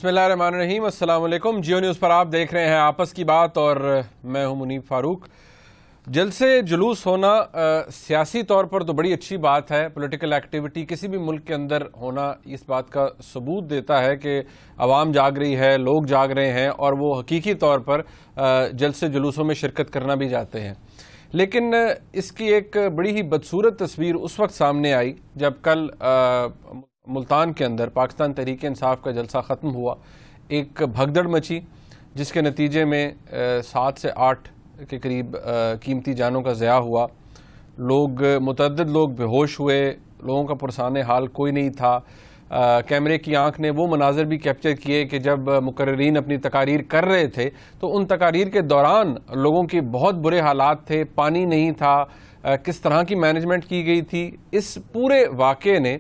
بسم اللہ الرحمن الرحیم، السلام علیکم۔ جیو نیوز پر آپ دیکھ رہے ہیں آپس کی بات اور میں ہوں منیب فاروق۔ جلسے جلوس ہونا سیاسی طور پر تو بڑی اچھی بات ہے، پولیٹیکل ایکٹیویٹی کسی بھی ملک کے اندر ہونا اس بات کا ثبوت دیتا ہے کہ عوام جاگ رہی ہے، لوگ جاگ رہے ہیں اور وہ حقیقی طور پر جلسے جلوسوں میں شرکت کرنا بھی چاہتے ہیں۔ لیکن اس کی ایک بڑی ہی بدصورت تصویر اس وقت سامنے آئی جب کل ملتان کے اندر پاکستان تحریک انصاف کا جلسہ ختم ہوا۔ ایک بھگدڑ مچی جس کے نتیجے میں 7 سے 8 کے قریب قیمتی جانوں کا ضیاع ہوا۔ متعدد لوگ بے ہوش ہوئے، لوگوں کا پرسان حال کوئی نہیں تھا۔ کیمرے کی آنکھ نے وہ مناظر بھی کیپچر کیے کہ جب مقررین اپنی تقاریر کر رہے تھے تو ان تقاریر کے دوران لوگوں کے بہت برے حالات تھے، پانی نہیں تھا، کس طرح کی مینجمنٹ کی گئی تھی۔ اس پورے واقعے نے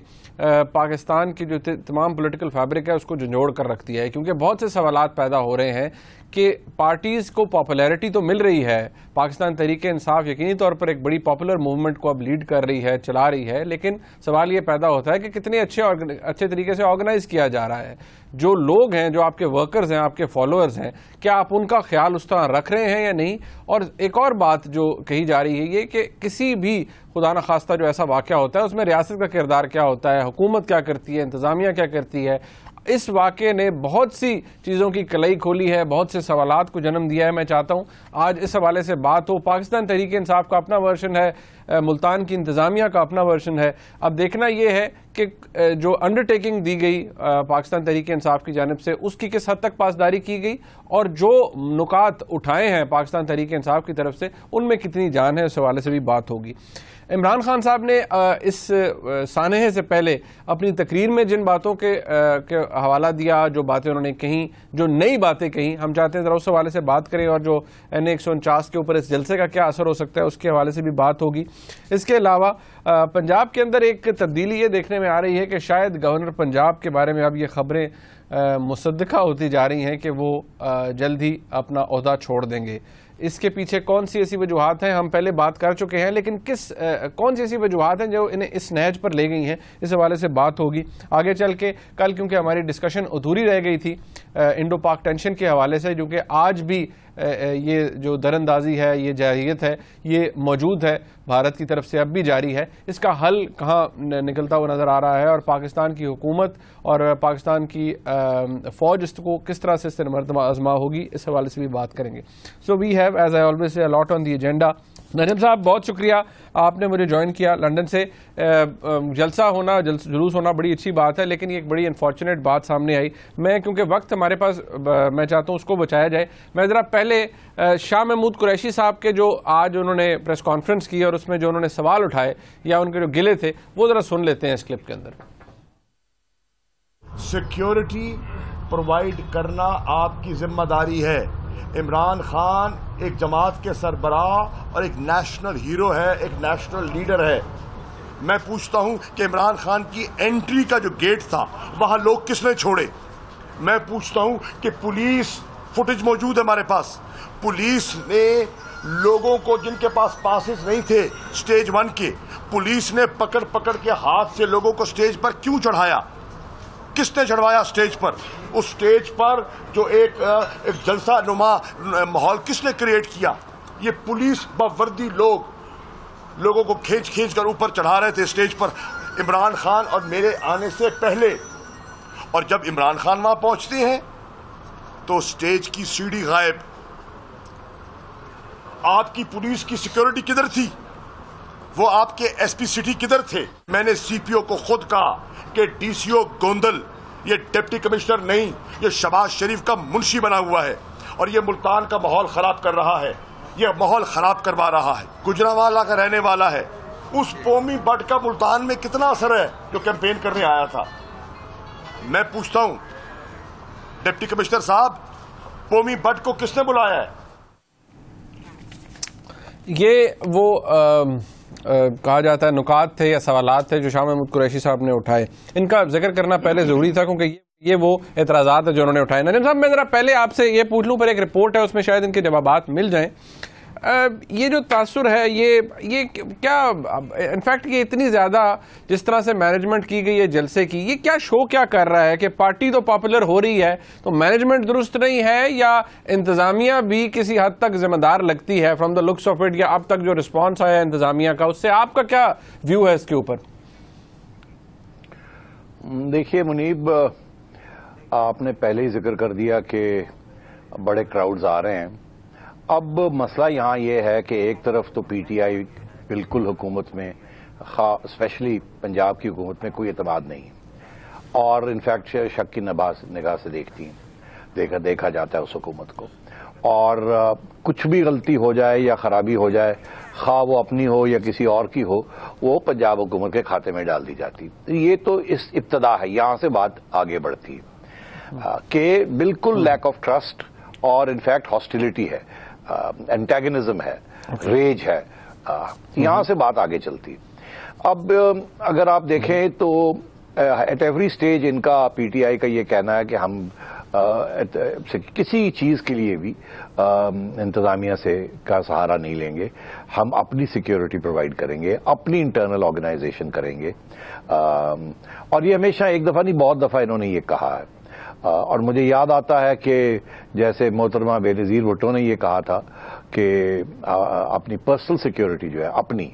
پاکستان کی جو تمام پولیٹیکل فیبرک ہے اس کو جھنجھوڑ کر رکھ دیا ہے، کیونکہ بہت سے سوالات پیدا ہو رہے ہیں کہ پارٹیز کو پاپولیرٹی تو مل رہی ہے، پاکستان تحریک انصاف یقینی طور پر ایک بڑی پاپولر موومنٹ کو اب لیڈ کر رہی ہے، چلا رہی ہے، لیکن سوال یہ پیدا ہوتا ہے کہ کتنے اچھے طریقے سے آرگنائز کیا جا رہا ہے۔ جو لوگ ہیں، جو آپ کے ورکرز ہیں، آپ کے فالوورز ہیں، کیا آپ ان کا خیال اس طرح رکھ رہے ہیں یا نہیں؟ اور ایک اور بات جو کہی جا رہی ہے یہ کہ کسی بھی خدا نخواستہ جو ایسا واقعہ ہوتا ہے اس میں ریاست کا کردار کیا ہوتا ہے، حکومت کیا کرتی ہے، انتظامیہ کیا کرتی ہے۔ اس واقعے نے بہت سی چیزوں کی کلئی کھولی ہے، بہت سے سوالات کو جنم دیا ہے۔ میں چاہتا ہوں آج اس حوالے سے بات ہو۔ پاکستان تحریک انصاف کا اپنا ورژن ہے، ملتان کی انتظامیہ کا اپنا ورژن ہے۔ اب دیکھنا یہ ہے کہ جو انڈرٹیکنگ دی گئی پاکستان تحریک انصاف کی جانب سے اس کی کس حد تک پاسداری کی گئی، اور جو نکات اٹھائے ہیں پاکستان تحریک انصاف کی طرف سے ان میں کتنی جان ہے، اس حوالے سے بھی بات ہوگی۔ عمران خان صاحب نے اس سانحے سے پہلے اپنی تقریر میں جن باتوں کے حوالہ دیا، جو باتیں انہوں نے کہیں، جو نئی باتیں کہیں، ہم چاہتے ہیں ذرا اس حوالے سے بات کریں، اور جو NA-149 کے اوپر اس جلسے کا کیا اثر ہو سکتا ہے اس کے حوالے سے بھی بات ہوگی۔ اس کے علاوہ پنجاب کے اندر ایک تبدیلی یہ دیکھنے میں آ رہی ہے کہ شاید گورنر پنجاب کے بارے میں اب یہ خبریں مصدقہ ہوتی جا رہی ہیں کہ وہ جلد ہی اپنا عہدہ چھوڑ دیں گے۔ اس کے پیچھے کون سی ایسی وجوہات ہیں ہم پہلے بات کر چکے ہیں، لیکن کون سی ایسی وجوہات ہیں جو انہیں اس نہج پر لے گئی ہیں، اس حوالے سے بات ہوگی آگے چل کے۔ کل کیونکہ ہماری ڈسکشن ادھوری رہ گئی تھی انڈو پاک ٹینشن کے حوالے سے، کیونکہ آج بھی یہ جو دراندازی ہے، یہ جارحیت ہے، یہ موجود ہے، بھارت کی طرف سے اب بھی جاری ہے۔ اس کا حل کہاں نکلتا ہوا نظر آ رہا ہے، اور پاکستان کی حکومت اور پاکستان کی فوج اس کو کس طرح سے استعمال آزما ہوگی، اس حوالے سے بھی بات کریں گے۔ So we have as I always a lot on the agenda. Najam صاحب بہت شکریہ، آپ نے مجھے جوائن کیا لنڈن سے۔ جلسہ ہونا، جلوس ہونا بڑی اچھی بات ہے، لیکن یہ ایک بڑی انفارچونیٹ بات سامنے آئی۔ میں کیونکہ وقت ہمارے پاس میں چاہتا ہوں اس کو بچایا جائے، میں ذرا پہلے شاہ محمود قریشی صاحب کے جو آج انہوں نے پریس کانفرنس کی اور اس میں جو انہوں نے سوال اٹھائے یا ان کے جو گلے تھے وہ ذرا سن لیتے ہیں اس کلپ کے اندر۔ سیکیورٹی پرووائڈ کرنا آپ کی ذمہ داری ہے۔ عمران خان ایک جماعت کے سربراہ اور ایک نیشنل ہیرو ہے، ایک نیشنل لیڈر ہے۔ میں پوچھتا ہوں کہ عمران خان کی انٹری کا جو گیٹ تھا وہاں لوگ کس نے چھوڑے؟ میں پوچھتا ہوں کہ پولیس فوٹیج موجود ہے ہمارے پاس، پولیس نے لوگوں کو جن کے پاس پاسز نہیں تھے سٹیج 1 کے، پولیس نے پکڑ کے ہاتھ سے لوگوں کو سٹیج پر کیوں چڑھایا؟ کس نے چڑھوایا سٹیج پر؟ اس سٹیج پر جو ایک جلسہ نما ماحول کس نے کریٹ کیا؟ یہ پولیس باوردی لوگوں کو کھینچ کر اوپر چڑھا رہے تھے سٹیج پر، عمران خان اور میرے آنے سے پہلے۔ اور جب عمران خان وہاں پہنچتے ہیں تو سٹیج کی سیڑھی غائب۔ آپ کی پولیس کی سیکورٹی کدھر تھی؟ وہ آپ کے ایس پی سٹی کدھر تھے؟ میں نے سی پی او کو خود کہا کہ ڈی سی او گوندل یہ ڈپٹی کمشنر نہیں، یہ شہباز شریف کا منشی بنا ہوا ہے، اور یہ ملتان کا ماحول خراب کر رہا ہے، یہ ماحول خراب کروا رہا ہے۔ گجرانوالہ کا رہنے والا ہے، اس قومی بٹ کا ملتان میں کتنا اثر ہے جو کیمپین کرنے آیا تھا؟ میں پوچھتا ہوں ڈپٹی کمشنر صاحب، قومی بٹ کو کس نے بلایا ہے؟ یہ وہ کہا جاتا ہے نکات تھے یا سوالات تھے جو شاہ محمود قریشی صاحب نے اٹھائے، ان کا ذکر کرنا پہلے ضروری تھا کیونکہ یہ وہ اعتراضات ہیں جو انہوں نے اٹھائے۔ نجم صاحب میں ذرا پہلے آپ سے یہ پوچھ لوں، پر ایک رپورٹ ہے اس میں شاید ان کے جوابات مل جائیں۔ یہ جو تاثر ہے یہ کیا انفیکٹ یہ اتنی زیادہ جس طرح سے مینجمنٹ کی گئی ہے جلسے کی، یہ کیا شو کیا کر رہا ہے کہ پارٹی تو پاپولر ہو رہی ہے تو مینجمنٹ درست نہیں ہے، یا انتظامیہ بھی کسی حد تک ذمہ دار لگتی ہے from the looks of it, یا اب تک جو رسپانس آیا ہے انتظامیہ کا اس سے آپ کا کیا ویو ہے اس کے اوپر؟ دیکھیے منیب، آپ نے پہلے ہی ذکر کر دیا کہ بڑے کراؤڈز آ رہے ہیں. اب مسئلہ یہاں یہ ہے کہ ایک طرف تو پی ٹی آئی بالکل حکومت میں، اسپیشلی پنجاب کی حکومت میں کوئی اعتماد نہیں، اور انفیکٹ شک کی نگاہ سے دیکھا جاتا ہے اس حکومت کو، اور کچھ بھی غلطی ہو جائے یا خرابی ہو جائے، خواہ وہ اپنی ہو یا کسی اور کی ہو، وہ پنجاب حکومت کے کھاتے میں ڈال دی جاتی. یہ تو اس ابتدا ہے، یہاں سے بات آگے بڑھتی ہے کہ بالکل لیک آف ٹرسٹ اور انفیکٹ ہاسٹیلٹی ہے، اینٹیگنزم ہے، ریج ہے، یہاں سے بات آگے چلتی. اب اگر آپ دیکھیں تو ایٹ ایوری سٹیج ان کا، پی ٹی آئی کا یہ کہنا ہے کہ ہم کسی چیز کے لیے بھی انتظامیہ کا سہارا نہیں لیں گے، ہم اپنی سیکیورٹی پرووائڈ کریں گے، اپنی انٹرنل آرگنائزیشن کریں گے. اور یہ ہمیشہ ایک دفعہ نہیں بہت دفعہ انہوں نے یہ کہا ہے. اور مجھے یاد آتا ہے کہ جیسے محترمہ بے نظیر بھٹو نے یہ کہا تھا کہ اپنی پرسنل سیکیورٹی جو ہے اپنی،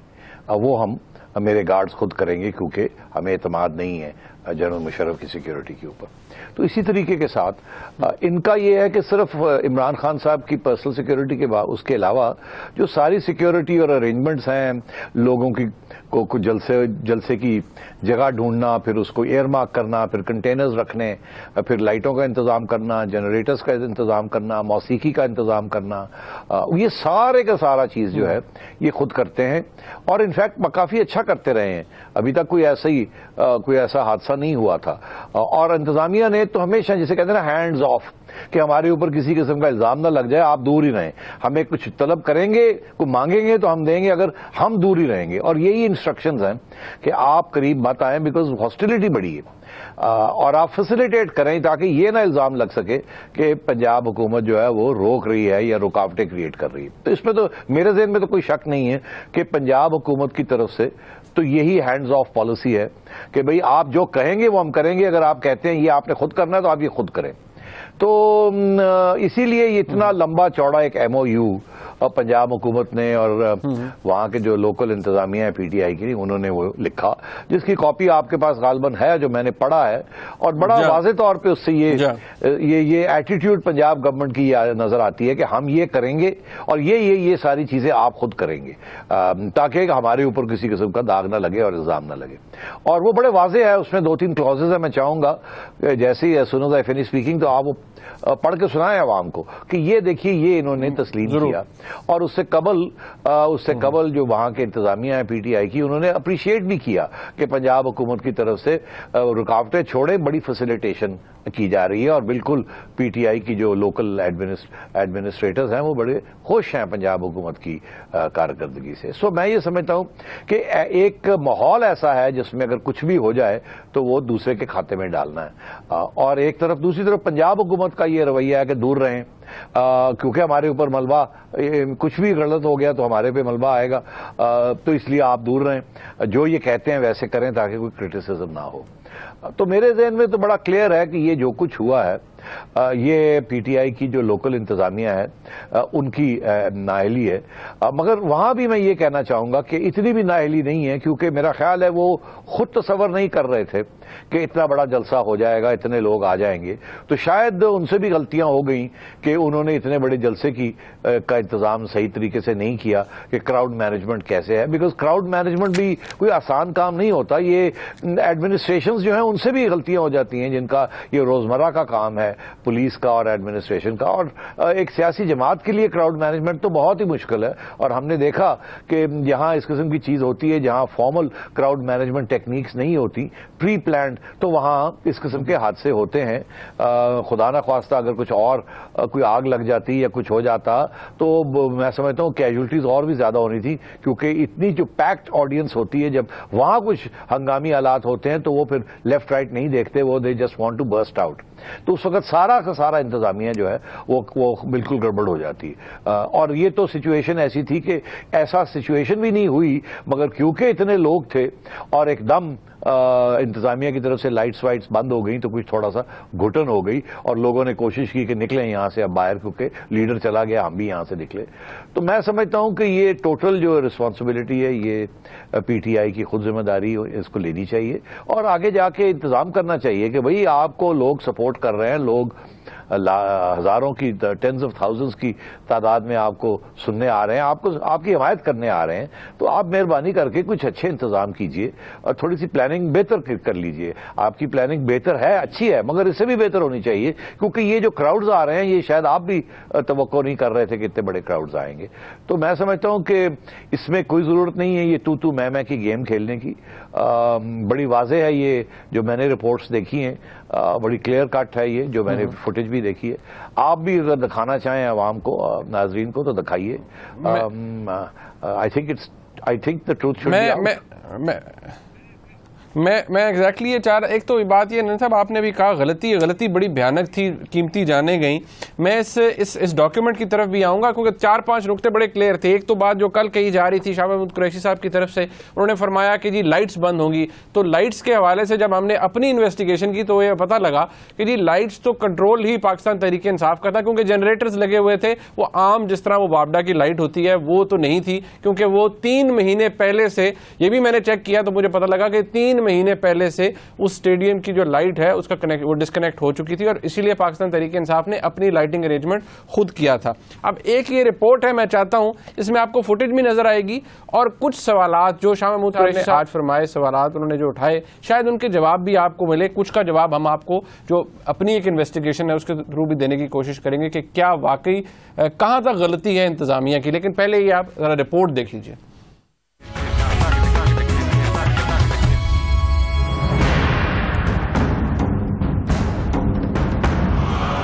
وہ ہم میرے گارڈز خود کریں گے کیونکہ ہمیں اعتماد نہیں ہے جنرل مشرف کی سیکیورٹی کے اوپر. تو اسی طریقے کے ساتھ ان کا یہ ہے کہ صرف عمران خان صاحب کی پرسنل سیکیورٹی کے بعد اس کے علاوہ جو ساری سیکیورٹی اور ارینجمنٹس ہیں، لوگوں کی کو جلسے کی جگہ ڈھونڈنا، پھر اس کو ایئر مارک کرنا، پھر کنٹینرز رکھنے، پھر لائٹوں کا انتظام کرنا، جنریٹرز کا انتظام کرنا، موسیقی کا انتظام کرنا، یہ سارے کا سارا چیز جو ہے یہ خود کرتے ہیں، اور انفیکٹ کافی اچھا کرتے رہے ہیں. ابھی تک کوئی ایسا حادثہ نہیں ہوا تھا. اور انتظامیہ نے تو ہمیشہ جسے کہتے ہیں نا ہینڈز آف، کہ ہمارے اوپر کسی قسم کا الزام نہ لگ جائے، آپ دور ہی رہیں، ہمیں کچھ طلب کریں گے، کوئی مانگیں گے تو ہم دیں گے، اگر ہم دور ہی رہیں گے. اور یہی انسٹرکشنز ہیں کہ آپ قریب مت آئیں بیکاز ہاسٹیلٹی بڑی ہے، اور آپ فیسیلیٹیٹ کریں تاکہ یہ نہ الزام لگ سکے کہ پنجاب حکومت جو ہے وہ روک رہی ہے یا رکاوٹیں کریٹ کر رہی ہے. تو اس میں تو میرے ذہن میں تو کوئی شک نہیں ہے کہ پنجاب حکومت کی طرف سے تو یہی ہینڈز آف پالیسی ہے کہ بھئی آپ جو کہیں گے وہ ہم کریں گے، اگر آپ کہتے ہیں یہ آپ نے خود کرنا ہے تو آپ یہ خود کریں. تو اسی لیے یہ اتنا لمبا چوڑا ایک ایم او یو پنجاب حکومت نے اور وہاں کے جو لوکل انتظامیہ ہے پی ٹی آئی کی، انہوں نے وہ لکھا، جس کی کاپی آپ کے پاس غالباً ہے، جو میں نے پڑھا ہے، اور بڑا واضح طور پہ اس سے یہ ایٹیٹیوڈ پنجاب گورنمنٹ کی نظر آتی ہے کہ ہم یہ کریں گے اور یہ ساری چیزیں آپ خود کریں گے، تاکہ ہمارے اوپر کسی قسم کا داغ نہ لگے اور الزام نہ لگے. اور وہ بڑے واضح ہے، اس میں 2-3 کلوزز ہیں. میں چاہوں گا جیسے ہی as soon as I finish speaking تو آپ وہ پڑھ کے سنائیں عوام کو کہ یہ دیکھیے یہ انہوں نے تسلیم کیا. اور اس سے قبل جو وہاں کے انتظامیہ ہے پی ٹی آئی کی، انہوں نے اپریشیٹ بھی کیا کہ پنجاب حکومت کی طرف سے رکاوٹیں چھوڑے بڑی فیسیلیٹیشن کی جا رہی ہے، اور بالکل پی ٹی آئی کی جو لوکل ایڈمنسٹریٹرز ہیں وہ بڑے خوش ہیں پنجاب حکومت کی کارکردگی سے. سو میں یہ سمجھتا ہوں کہ ایک ماحول ایسا ہے جس میں اگر کچھ بھی ہو جائے تو وہ دوسرے کے کھاتے میں ڈالنا ہے، اور ایک طرف دوسری طرف پنجاب حکومت کا یہ رویہ ہے کہ دور رہیں، کیونکہ ہمارے اوپر ملبہ، کچھ بھی غلط ہو گیا تو ہمارے پہ ملبہ آئے گا، تو اس لیے آپ دور رہیں، جو یہ کہتے ہیں ویسے کریں تاکہ کوئی کرٹیسزم نہ ہو. تو میرے ذہن میں تو بڑا کلیئر ہے کہ یہ جو کچھ ہوا ہے یہ پی ٹی آئی کی جو لوکل انتظامیہ ہے ان کی نااہلی ہے. مگر وہاں بھی میں یہ کہنا چاہوں گا کہ اتنی بھی نااہلی نہیں ہے، کیونکہ میرا خیال ہے وہ خود تصور نہیں کر رہے تھے کہ اتنا بڑا جلسہ ہو جائے گا، اتنے لوگ آ جائیں گے. تو شاید ان سے بھی غلطیاں ہو گئیں کہ انہوں نے اتنے بڑے جلسے کا انتظام صحیح طریقے سے نہیں کیا کہ کراؤڈ مینجمنٹ کیسے ہے، بیکاز کراؤڈ مینجمنٹ بھی کوئی آسان کام نہیں ہوتا. یہ ایڈمنسٹریشنز جو ہیں ان سے بھی غلطیاں ہو جاتی ہیں، جن کا یہ روزمرہ کا کام ہے، پولیس کا اور ایڈمنسٹریشن کا. اور ایک سیاسی جماعت کے لیے کراؤڈ مینجمنٹ تو بہت ہی مشکل ہے، اور ہم نے دیکھا کہ جہاں اس قسم کی چیز ہوتی ہے، جہاں فارمل کراؤڈ مینجمنٹ ٹیکنیکس نہیں ہوتی، پری پلانڈ، تو وہاں اس قسم کے حادثے ہوتے ہیں. خدا نہ خواستہ اگر کچھ اور کوئی آگ لگ جاتی یا کچھ ہو جاتا تو میں سمجھتا ہوں کیجولٹیز اور بھی زیادہ ہونی تھی، کیونکہ اتنی جو پیکڈ آڈینس ہوتی ہے، جب وہاں کچھ ہنگامی حالات ہوتے ہیں تو وہ پھر لیفٹ رائٹ نہیں دیکھتے، وہ they just want to burst out. تو اس وقت وقت سارا کا سارا انتظامیہ جو ہے وہ بالکل گڑبڑ ہو جاتی ہے. اور یہ تو سچویشن ایسی تھی کہ ایسا سچویشن بھی نہیں ہوئی، مگر کیونکہ اتنے لوگ تھے اور ایک دم انتظامیہ کی طرف سے لائٹس وائٹس بند ہو گئیں تو کچھ تھوڑا سا گھٹن ہو گئی اور لوگوں نے کوشش کی کہ نکلیں یہاں سے اب باہر، کیونکہ لیڈر چلا گیا ہم بھی یہاں سے نکلے. تو میں سمجھتا ہوں کہ یہ ٹوٹل جو رسپانسبلٹی ہے یہ پی ٹی آئی کی خود ذمہ داری اس کو لینی چاہیے اور آگے جا کے انتظام کرنا چاہیے کہ بھئی آپ کو لوگ سپورٹ کر رہے ہیں، لوگ ہزاروں کی ٹینز آف تھاؤزنڈز کی تعداد میں آپ کو سننے آ رہے ہیں، آپ کی حمایت کرنے آ رہے ہیں، تو آپ مہربانی کر کے کچھ اچھے انتظام کیجئے اور تھوڑی سی پلاننگ بہتر کر لیجئے. آپ کی پلاننگ بہتر ہے، اچھی ہے، مگر اس سے بھی بہتر ہونی چاہیے، کیونکہ یہ جو کراؤڈز آ رہے ہیں یہ شاید آپ بھی توقع نہیں کر رہے تھے کہ اتنے بڑے کراؤڈز آئیں گے. تو میں سمجھتا ہوں کہ اس میں کوئی ضرورت نہیں ہے یہ تو میں کی گیم کھیلنے کی. بڑی واضح ہے یہ جو میں نے رپورٹس دیکھی ہیں، بڑی کلیئر کٹ ہے یہ جو میں نے فوٹیج بھی دیکھی ہے. آپ بھی اگر دکھانا چاہیں عوام کو، ناظرین کو، تو دکھائیے. I think the truth should be out. میں ایگزیکٹلی یہ چاہ رہا، ایک تو بات یہ نہیں صاحب آپ نے بھی کہا غلطی بڑی بھیانک تھی، قیمتی جانیں گئیں. میں اس ڈاکیومنٹ کی طرف بھی آؤں گا کیونکہ 4-5 نقطے بڑے کلیئر تھے. ایک تو بات جو کل کہی جا رہی تھی شاہ محمود قریشی صاحب کی طرف سے، انہوں نے فرمایا کہ جی لائٹس بند ہوں گی. تو لائٹس کے حوالے سے جب ہم نے اپنی انویسٹیگیشن کی تو یہ پتہ لگا کہ جی لائٹس تو کنٹرول ہی پاکستان تحریک انصاف کا تھا، کیونکہ جنریٹرز لگے ہوئے تھے. وہ عام جس طرح وہ وابڈا کی لائٹ ہوتی ہے وہ تو نہیں تھی، کیونکہ وہ 3 مہینے پہلے سے، یہ بھی میں نے چیک کیا تو مجھے پتہ لگا کہ 3 مہینے پہلے سے اس اسٹیڈیم کی جو لائٹ ہے اس کا وہ ڈسکنیکٹ ہو چکی تھی اور اسی لیے پاکستان تحریک انصاف نے اپنی لائٹنگ ارینجمنٹ خود کیا تھا. اب ایک یہ رپورٹ ہے، میں چاہتا ہوں اس میں آپ کو فوٹیج بھی نظر آئے گی اور کچھ سوالات جو شاہ محمود قریشی نے آج فرمائے، سوالات انہوں نے جو اٹھائے، شاید ان کے جواب بھی آپ کو ملے. کچھ کا جواب ہم آپ کو جو اپنی ایک انویسٹیگیشن ہے اس کے تھرو بھی دینے کی کوشش کریں گے کہ کیا واقعی کہاں تک غلطی ہے انتظامیہ کی. لیکن پہلے یہ آپ ذرا رپورٹ دیکھ لیجیے.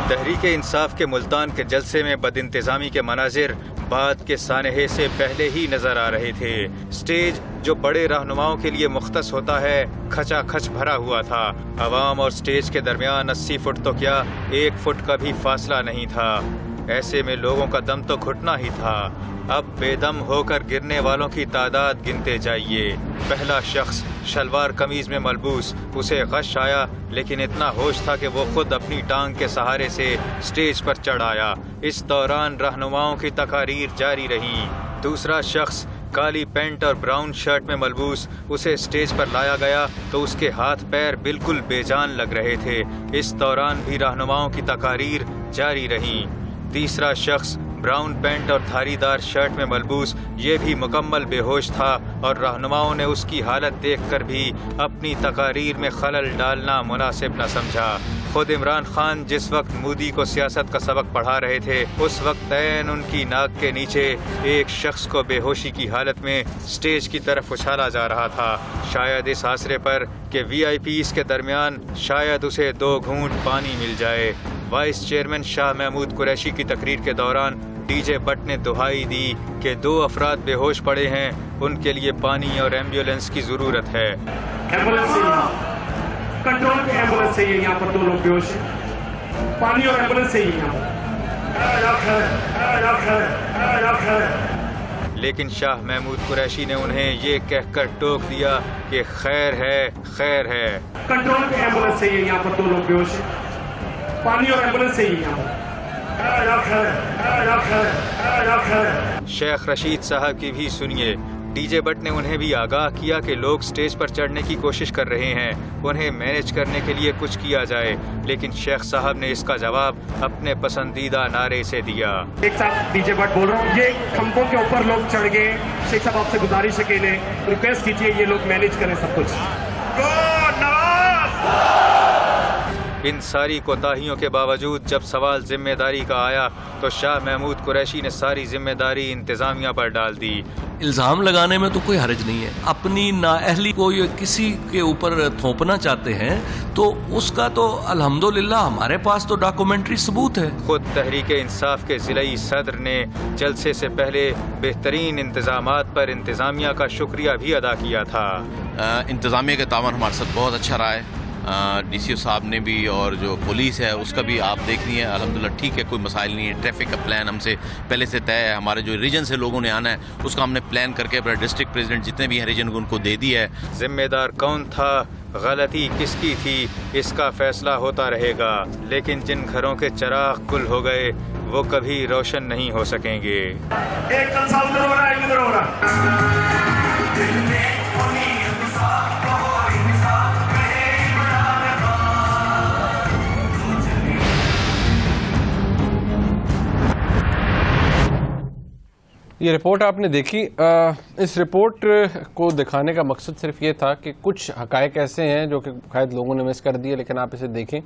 تحریک انصاف کے ملتان کے جلسے میں بد انتظامی کے مناظر بعد کے سانحے سے پہلے ہی نظر آ رہے تھے. سٹیج جو بڑے رہنماؤں کے لیے مختص ہوتا ہے کھچا کھچ بھرا ہوا تھا. عوام اور سٹیج کے درمیان 80 فٹ تو کیا 1 فٹ کا بھی فاصلہ نہیں تھا. ایسے میں لوگوں کا دم تو گھٹنا ہی تھا. اب بے دم ہو کر گرنے والوں کی تعداد گنتے جائیے. پہلا شخص شلوار قمیض میں ملبوس، اسے غش آیا لیکن اتنا ہوش تھا کہ وہ خود اپنی ٹانگ کے سہارے سے سٹیج پر چڑھ آیا. اس دوران رہنماؤں کی تقاریر جاری رہی. دوسرا شخص کالی پینٹ اور براؤن شرٹ میں ملبوس، اسے سٹیج پر لایا گیا تو اس کے ہاتھ پیر بالکل بے جان لگ رہے تھے. اس دوران بھی رہنماؤں کی تقاریر جاری رہی. تیسرا شخص براؤن پینٹ اور دھاری دار شرٹ میں ملبوس، یہ بھی مکمل بے ہوش تھا اور رہنماؤں نے اس کی حالت دیکھ کر بھی اپنی تقاریر میں خلل ڈالنا مناسب نہ سمجھا. خود عمران خان جس وقت مودی کو سیاست کا سبق پڑھا رہے تھے اس وقت عین ان کی ناک کے نیچے ایک شخص کو بے ہوشی کی حالت میں سٹیج کی طرف اچھالا جا رہا تھا. شاید اس آسرے پر کہ وی آئی پیز کے درمیان شاید اسے 2 گھونٹ پانی مل جائے. وائس چیئرمین شاہ محمود قریشی کی تقریر کے دوران ڈی جے بٹ نے دہائی دی کہ 2 افراد بے ہوش پڑے ہیں، ان کے لیے پانی اور ایمبولینس کی ضرورت ہے. کنٹرول کی ایمبولینس چاہیے یہاں پر 2 لوگ بے ہوش ہیں، پانی اور ایمبولینس چاہیے یہاں پر. لیکن شاہ محمود قریشی نے انہیں یہ کہہ کر ٹوک دیا کہ خیر ہے خیر ہے. کنٹرول کی ایمبولینس چاہیے یہاں پر 2 لوگ بے ہوش ہیں، پانی اور ایمبولینس چاہیے یہاں پر. شیخ رشید صاحب کی بھی سنیے. ڈی جے بٹ نے انہیں بھی آگاہ کیا کہ لوگ سٹیج پر چڑھنے کی کوشش کر رہے ہیں، انہیں مینج کرنے کے لیے کچھ کیا جائے. لیکن شیخ صاحب نے اس کا جواب اپنے پسندیدہ نعرے سے دیا. ایک صاحب ڈی جے بٹ بول رہا ہوں، یہ کھمبوں کے اوپر لوگ چڑھ گئے. شیخ صاحب آپ سے گزارش ہے کہ انہیں ریکویسٹ کیجیے یہ لوگ مینج کریں سب کچھ. ان ساری کوتاہیوں کے باوجود جب سوال ذمہ داری کا آیا تو شاہ محمود قریشی نے ساری ذمہ داری انتظامیہ پر ڈال دی. الزام لگانے میں تو کوئی حرج نہیں ہے. اپنی نااہلی کو یہ کسی کے اوپر تھوپنا چاہتے ہیں تو اس کا تو الحمدللہ ہمارے پاس تو ڈاکومنٹری ثبوت ہے. خود تحریک انصاف کے ضلعی صدر نے جلسے سے پہلے بہترین انتظامات پر انتظامیہ کا شکریہ بھی ادا کیا تھا. انتظامیہ کا تعاون ہمارے ساتھ بہت اچھا رہا ہے. ڈی سی او صاحب نے بھی اور جو پولیس ہے اس کا بھی آپ دیکھ رہی ہیں الحمدللہ ٹھیک ہے، کوئی مسائل نہیں ہے. ٹریفک کا پلان ہم سے پہلے سے طے ہے. ہمارے جو ریجن سے لوگوں نے آنا ہے اس کا ہم نے پلان کر کے اپنے ڈسٹرکٹ پریزیڈنٹ جتنے بھی ہیں ریجن کو ان کو دے دیا ہے. ذمہ دار کون تھا، غلطی کس کی تھی، اس کا فیصلہ ہوتا رہے گا، لیکن جن گھروں کے چراغ گل ہو گئے وہ کبھی روشن نہیں ہو سکیں گے. ایک جلسہ ادھر ہو رہا ہے، ایک ادھر ہو رہا ہے. یہ رپورٹ آپ نے دیکھی. اس رپورٹ کو دکھانے کا مقصد صرف یہ تھا کہ کچھ حقائق ایسے ہیں جو کہ شاید لوگوں نے مس کر دیے، لیکن آپ اسے دیکھیں.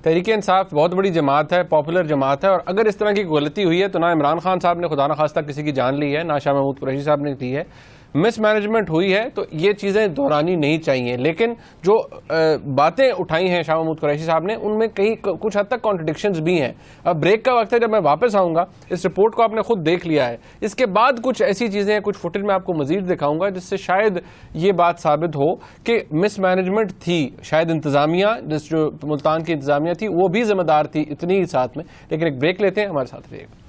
تحریک انصاف بہت بڑی جماعت ہے، پاپولر جماعت ہے، اور اگر اس طرح کی غلطی ہوئی ہے تو نہ عمران خان صاحب نے خدا نخواستہ کسی کی جان لی ہے، نہ شاہ محمود قریشی صاحب نے لی ہے. مس مینجمنٹ ہوئی ہے تو یہ چیزیں دہرانی نہیں چاہیے. لیکن جو باتیں اٹھائی ہیں شاہ محمود قریشی صاحب نے ان میں کچھ حد تک کانٹرڈکشنز بھی ہیں. اب بریک کا وقت ہے، جب میں واپس آؤں گا اس رپورٹ کو آپ نے خود دیکھ لیا ہے، اس کے بعد کچھ ایسی چیزیں کچھ فوٹیج میں آپ کو مزید دکھاؤں گا جس سے شاید یہ بات ثابت ہو کہ مس مینجمنٹ تھی. شاید انتظامیہ، جو ملتان کی انتظامیہ تھی وہ بھی ذمہ دار تھی اتنی ہی ساتھ میں. لیکن ایک بریک لیتے ہیں، ہمارے ساتھ رہیے گا.